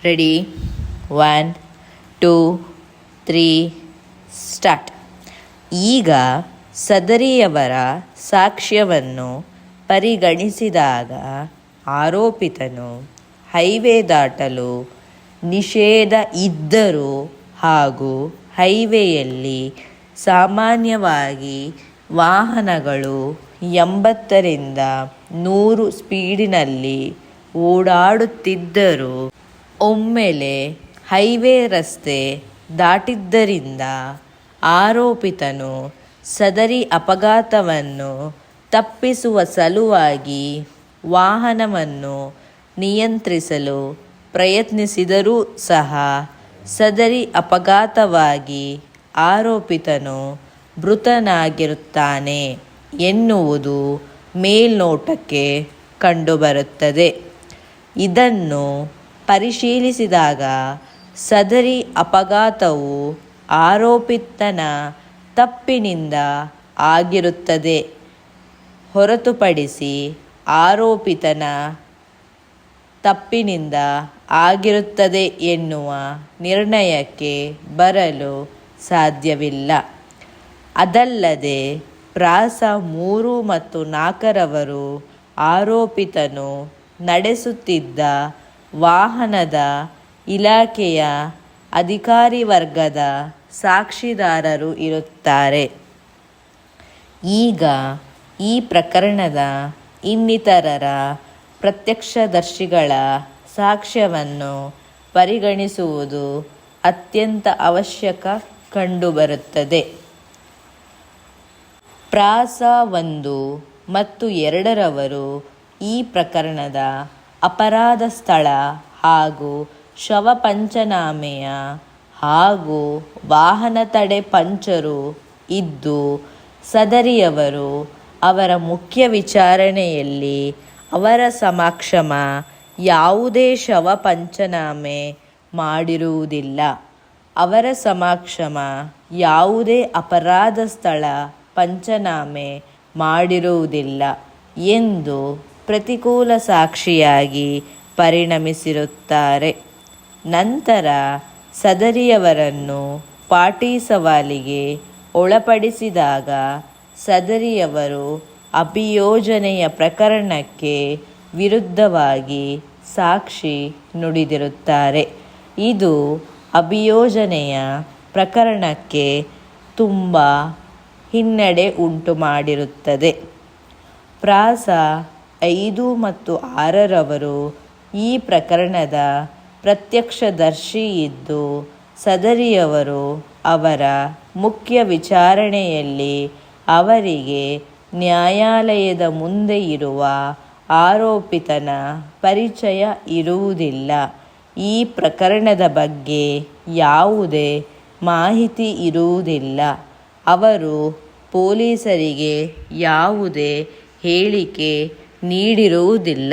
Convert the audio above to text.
Ready 1 2 3 start. ಈಗ ಸದರಿಯವರ ಸಾಕ್ಷ್ಯವನ್ನು ಪರಿಗಣಿಸಿದಾಗ ಆರೋಪಿತನು highway ದಾಟಲು ನಿಷೇಧ ಇದ್ದರೂ ಹಾಗೂ ಹೈವೇಯಲ್ಲಿ ಸಾಮಾನ್ಯವಾಗಿ ವಾಹನಗಳು 80ರಿಂದ 100 ಸ್ಪೀಡಿನಲ್ಲಿ ಓಡಾಡುತ್ತಿದ್ದರೂ ಒಮ್ಮೆಲೆ ಹೈವೇ ರಸ್ತೆ ದಾಟಿದ್ದರಿಂದ ಆರೋಪಿತನು ಸದರಿ ಅಪಘಾತವನ್ನು ತಪ್ಪಿಸುವ ಸಲುವಾಗಿ ವಾಹನವನ್ನು ನಿಯಂತ್ರಿಸಲು ಪ್ರಯತ್ನಿಸಿದರೂ ಸಹ ಸದರಿ ಅಪಘಾತವಾಗಿ ಆರೋಪಿತನು ಮೃತನಾಗಿರುತ್ತಾನೆ ಎನ್ನುವುದು ಮೇಲ್ನೋಟಕ್ಕೆ ಕಂಡುಬರುತ್ತದೆ. ಇದನ್ನು ಪರಿಶೀಲಿಸಿದಾಗ ಸದರಿ ಅಪಘಾತವು ಆರೋಪಿತನ ತಪ್ಪಿನಿಂದ ಆಗಿರುತ್ತದೆ ಹೊರತುಪಡಿಸಿ ಆರೋಪಿತನ ತಪ್ಪಿನಿಂದ ಆಗಿರುತ್ತದೆ ಎನ್ನುವ ನಿರ್ಣಯಕ್ಕೆ ಬರಲು ಸಾಧ್ಯವಿಲ್ಲ. ಅದಲ್ಲದೆ ಪ್ರಾಸ 3 ಮತ್ತು 4ರವರು ಆರೋಪಿತನು ನಡೆಸುತ್ತಿದ್ದ ವಾಹನದ ಇಲಾಖೆಯ ಅಧಿಕಾರಿ ವರ್ಗದ ಸಾಕ್ಷಿದಾರರು ಇರುತ್ತಾರೆ. ಈಗ ಈ ಪ್ರಕರಣದ ಇನ್ನಿತರರ ಪ್ರತ್ಯಕ್ಷದರ್ಶಿಗಳ ಸಾಕ್ಷ್ಯವನ್ನು ಪರಿಗಣಿಸುವುದು ಅತ್ಯಂತ ಅವಶ್ಯಕ ಕಂಡುಬರುತ್ತದೆ. ಪ್ರಾಸ 1 ಮತ್ತು 2ರವರು ಈ ಪ್ರಕರಣದ ಅಪರಾಧ ಸ್ಥಳ ಹಾಗೂ ಶವ ಪಂಚನಾಮೆಯ ಹಾಗೂ ವಾಹನ ತಡೆ ಪಂಚರು ಇದ್ದು ಸದರಿಯವರು ಅವರ ಮುಖ್ಯ ವಿಚಾರಣೆಯಲ್ಲಿ ಅವರ ಸಮಕ್ಷಮ ಯಾವುದೇ ಶವ ಪಂಚನಾಮೆ ಮಾಡಿರುವುದಿಲ್ಲ, ಅವರ ಸಮಕ್ಷಮ ಯಾವುದೇ ಅಪರಾಧ ಸ್ಥಳ ಪಂಚನಾಮೆ ಮಾಡಿರುವುದಿಲ್ಲ ಎಂದು ಪ್ರತಿಕೂಲ ಸಾಕ್ಷಿಯಾಗಿ ಪರಿಣಮಿಸಿರುತ್ತಾರೆ. ನಂತರ ಸದರಿಯವರನ್ನು ಪಾಟಿ ಸವಾಲಿಗೆ ಒಳಪಡಿಸಿದಾಗ ಸದರಿಯವರು ಅಭಿಯೋಜನೆಯ ಪ್ರಕರಣಕ್ಕೆ ವಿರುದ್ಧವಾಗಿ ಸಾಕ್ಷಿ ನುಡಿದಿರುತ್ತಾರೆ. ಇದು ಅಭಿಯೋಜನೆಯ ಪ್ರಕರಣಕ್ಕೆ ತುಂಬ ಹಿನ್ನಡೆ ಉಂಟು ಮಾಡಿರುತ್ತದೆ. ಪ್ರಾಸ 5 ಮತ್ತು 6ರವರು ಈ ಪ್ರಕರಣದ ಪ್ರತ್ಯಕ್ಷದರ್ಶಿ ಇದ್ದು ಸದರಿಯವರು ಅವರ ಮುಖ್ಯ ವಿಚಾರಣೆಯಲ್ಲಿ ಅವರಿಗೆ ನ್ಯಾಯಾಲಯದ ಮುಂದೆ ಇರುವ ಆರೋಪಿತನ ಪರಿಚಯ ಇರುವುದಿಲ್ಲ, ಈ ಪ್ರಕರಣದ ಬಗ್ಗೆ ಯಾವುದೇ ಮಾಹಿತಿ ಇರುವುದಿಲ್ಲ, ಅವರು ಪೊಲೀಸರಿಗೆ ಯಾವುದೇ ಹೇಳಿಕೆ ನೀಡಿರುವುದಿಲ್ಲ.